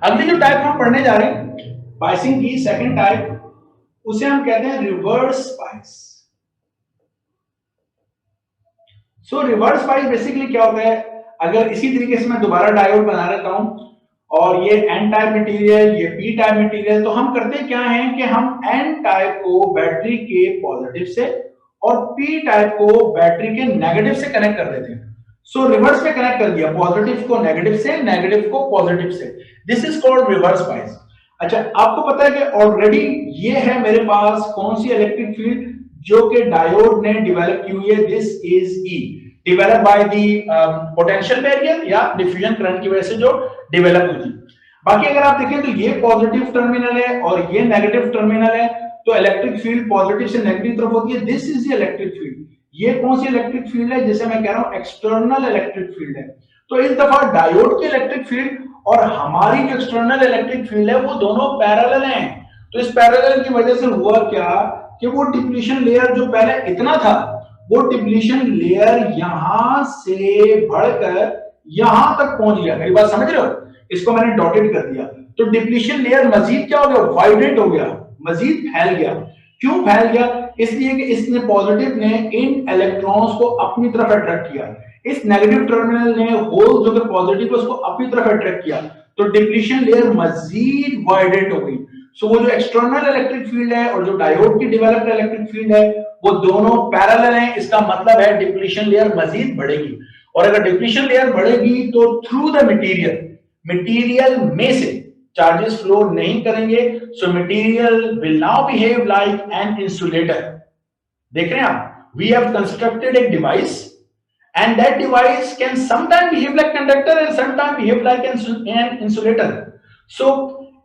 अगली जो टाइप हम पढ़ने जा रहे हैं बायसिंग की सेकंड टाइप, उसे हम कहते हैं रिवर्स बायस। सो रिवर्स बायस बेसिकली क्या होता है, अगर इसी तरीके से मैं दोबारा डायोड बना लेता हूं और ये एन टाइप मटेरियल, ये पी टाइप मटेरियल, तो हम करते क्या है कि हम एन टाइप को बैटरी के पॉजिटिव से और पी टाइप को बैटरी के नेगेटिव से कनेक्ट कर देते हैं। सो रिवर्स में कनेक्ट कर दिया, पॉजिटिव को नेगेटिव से, नेगेटिव को पॉजिटिव से। This is called reverse bias. अच्छा, आपको पता है कि ऑलरेडी ये है मेरे पास कौन सी इलेक्ट्रिक फील्ड जो कि डायोड ने डेवलप की हुई है, this is E, develop by the potential barrier या डिफ्यूजन करंट की वजह से जो डेवलप हुई थी। बाकी अगर आप देखें तो ये पॉजिटिव टर्मिनल है और ये नेगेटिव टर्मिनल है, तो इलेक्ट्रिक फील्ड पॉजिटिव से नेगेटिव तरफ होती है। This is the electric field. ये कौन सी इलेक्ट्रिक फील्ड है, जिसे मैं कह रहा हूं एक्सटर्नल इलेक्ट्रिक फील्ड है। तो इस दफा डायोड की इलेक्ट्रिक फील्ड और हमारी जो एक्सटर्नल इलेक्ट्रिक फील्ड है वो दोनों पैरेलल हैं। तो इस पैरेलल की वजह से हुआ क्या कि वो डिप्लीशन लेयर जो पहले इतना था, वो डिप्लीशन लेयर यहां से बढ़कर यहां तक पहुंच गया। मेरी बात समझ रहे हो? इसको मैंने डॉटेड कर दिया। तो डिप्लीशन लेयर मजीद क्या हो गया, वाइडेंट हो गया, मजीद फैल गया। क्यों फैल गया? इसलिए कि इसने पॉजिटिव ने इन इलेक्ट्रॉन्स को अपनी तरफ अट्रैक्ट किया, इस नेगेटिव टर्मिनल ने होल जो कि पॉजिटिव है उसको अपनी तरफ अट्रैक्ट किया, तो डिप्लीशन लेयर मजीद वाइडेंट हो गई। सो वो जो एक्सटर्नल इलेक्ट्रिक फील्ड है और जो डायोड की डेवलप्ड इलेक्ट्रिक फील्ड है वो दोनों पैरेलल हैं। इसका मतलब है डिप्लीशन लेयर मजीद बढ़ेगी, और अगर डिप्लीशन लेयर बढ़ेगी तो थ्रू द मटेरियल, मटेरियल में से चार्जेस फ्लो नहीं करेंगे। So material will now behave like an insulator. देख रहे हैं आप, वी हैव कंस्ट्रक्टेड एक device and that device can sometimes behave like conductor and sometimes behave like an insulator. So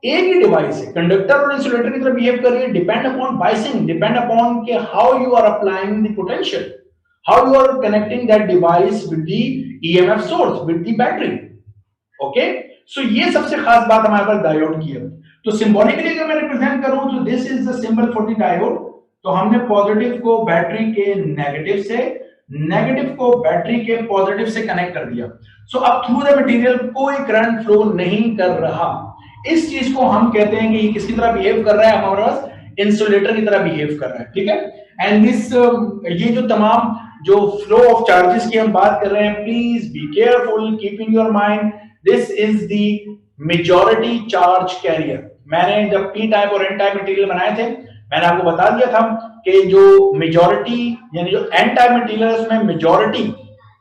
एक ही डिवाइस है, कंडक्टर और इंसुलेटर की तरह बिहेव कर रही है, depend upon biasing, depend upon के how you are applying the potential, how you are connecting that device with the EMF source, with the battery. Okay, सो ये सबसे खास बात हमारे पास डायोड की है। तो सिंबॉलिकली अगर मैं रिप्रेजेंट करूं तो this is the symbol for the diode. तो हमने पॉजिटिव को बैटरी के नेगेटिव से, नेगेटिव को बैटरी के पॉजिटिव से कनेक्ट कर दिया। सो अब थ्रू द मटेरियल कोई करंट फ्लो नहीं कर रहा। इस चीज को हम कहते हैं कि ये किसकी तरह बिहेव कर रहा है, हमारे पास इंसुलेटर की तरह बिहेव कर रहा है। ठीक है, एंड दिस ये जो तमाम जो फ्लो ऑफ चार्जेस की हम बात कर रहे हैं, please be careful, keeping your mind this is the majority charge carrier. मैंने जब पी टाइप और एन टाइप मटेरियल बनाए थे, मैंने आपको बता दिया था कि जो मेजॉरिटी यानी जो एन टाइप मटेरियल है उसमें मेजॉरिटी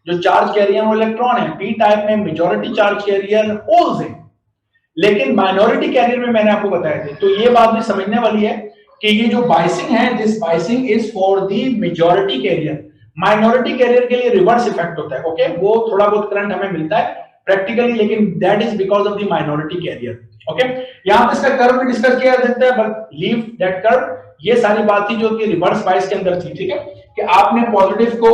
जो चार्ज कैरियर वो इलेक्ट्रॉन है, पी टाइप में मेजॉरिटी चार्ज कैरियर होल्स है, लेकिन माइनॉरिटी कैरियर में मैंने आपको बताया था। तो ये बात भी समझने वाली है कि ये जो बाइसिंग है, this biasing is for the majority carrier. Minority carrier के लिए रिवर्स इफेक्ट होता है। ओके, वो थोड़ा बहुत करंट हमें मिलता है प्रैक्टिकली, लेकिन that is because of the minority carrier. Okay, यहां पे इसका कर्व भी डिस्कस किया जा सकता है, बट लीव दैट कर्व। ये सारी बात थी जो कि रिवर्स बायस के अंदर थी। ठीक है, कि आपने पॉजिटिव को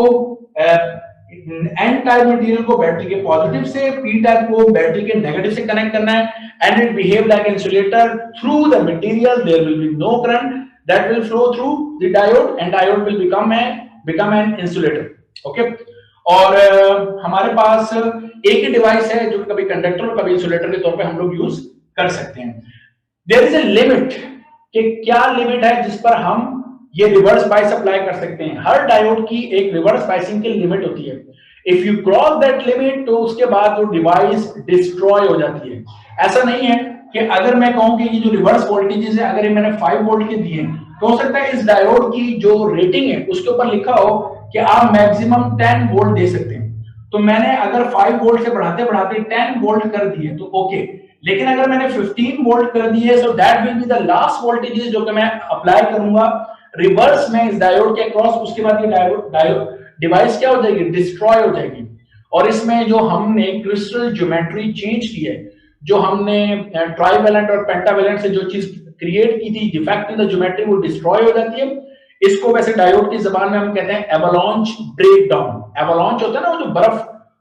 एन टाइप मटेरियल को बैटरी के पॉजिटिव से, पी टाइप को बैटरी के नेगेटिव से कनेक्ट करना है, and it behave like insulator through the material. There will be no current that will flow through the diode and diode will become an insulator. Okay, और हमारे पास एक ही device है जो कभी कंडक्टर और कभी इंसुलेटर के तौर पे हम लोग यूज कर सकते हैं। देयर इज ए लिमिट, कि क्या लिमिट है जिस पर हम ये रिवर्स बायस अप्लाई कर सकते हैं। हर डायोड की एक रिवर्स बायसिंग की लिमिट होती है। If you cross that limit तो उसके बाद जो डिवाइस डिस्ट्रॉय हो जाती है। ऐसा नहीं है कि अगर मैं कहूं कि ये जो रिवर्स वोल्टेजेस है, अगर ये मैंने 5 वोल्ट के दिए तो हो सकता है इस डायोड की जो रेटिंग है उसके ऊपर लिखा हो कि आप मैक्सिमम 10 वोल्ट दे सकते हैं। तो मैंने अगर 5 वोल्ट से बढ़ाते बढ़ाते 10 वोल्ट कर दिए तो ओके, लेकिन अगर मैंने 15 वोल्ट कर दिए so that will be the last voltages जो कि मैं अप्लाई करूंगा रिवर्स में इस डायोड के क्रॉस। उसके बाद ये डायोड डिवाइस क्या हो जाएगी, डिस्ट्रॉय हो जाएगी। और इसमें जो हमने क्रिस्टल ज्योमेट्री चेंज की है, जो हमने ट्राइवेलेंट और पेंटावेलेंट से जो चीज क्रिएट की थी, डिफेक्ट इन द ज्योमेट्री, वो डिस्ट्रॉय हो जाती है। इसको वैसे डायोड की जबान में हम कहते हैं एवलांच ब्रेक डाउन। एवलांच होता है ना, वो जो बर्फ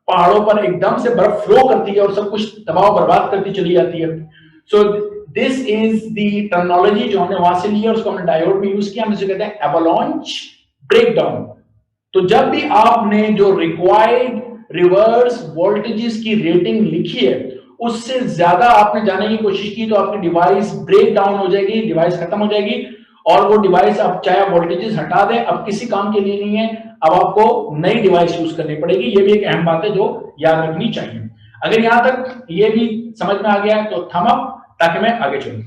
पहाड़ों पर एकदम से बर्फ फ्लो करती है और सब कुछ तबाह बर्बाद करती चली जाती है। So this is the terminology जो हमने वहां से ली है, उसको हमने डायोड में यूज किया, हम इसे कहते हैं एवलांच ब्रेक डाउन। तो जब भी आपने जो रिक्वायर्ड रिवर्स वोल्टेजेस की रेटिंग लिखी है उससे ज्यादा आपने जाने की कोशिश की तो आपकी डिवाइस ब्रेक डाउन हो जाएगी, डिवाइस खत्म हो जाएगी, और वो डिवाइस अब चाहे आप वोल्टेजेस हटा दें, अब किसी काम के लिए नहीं है, अब आपको नई डिवाइस यूज करनी पड़ेगी। ये भी एक अहम बात है जो याद रखनी चाहिए। अगर यहां तक ये भी समझ में आ गया तो थम अप, ताकि मैं आगे चलूं।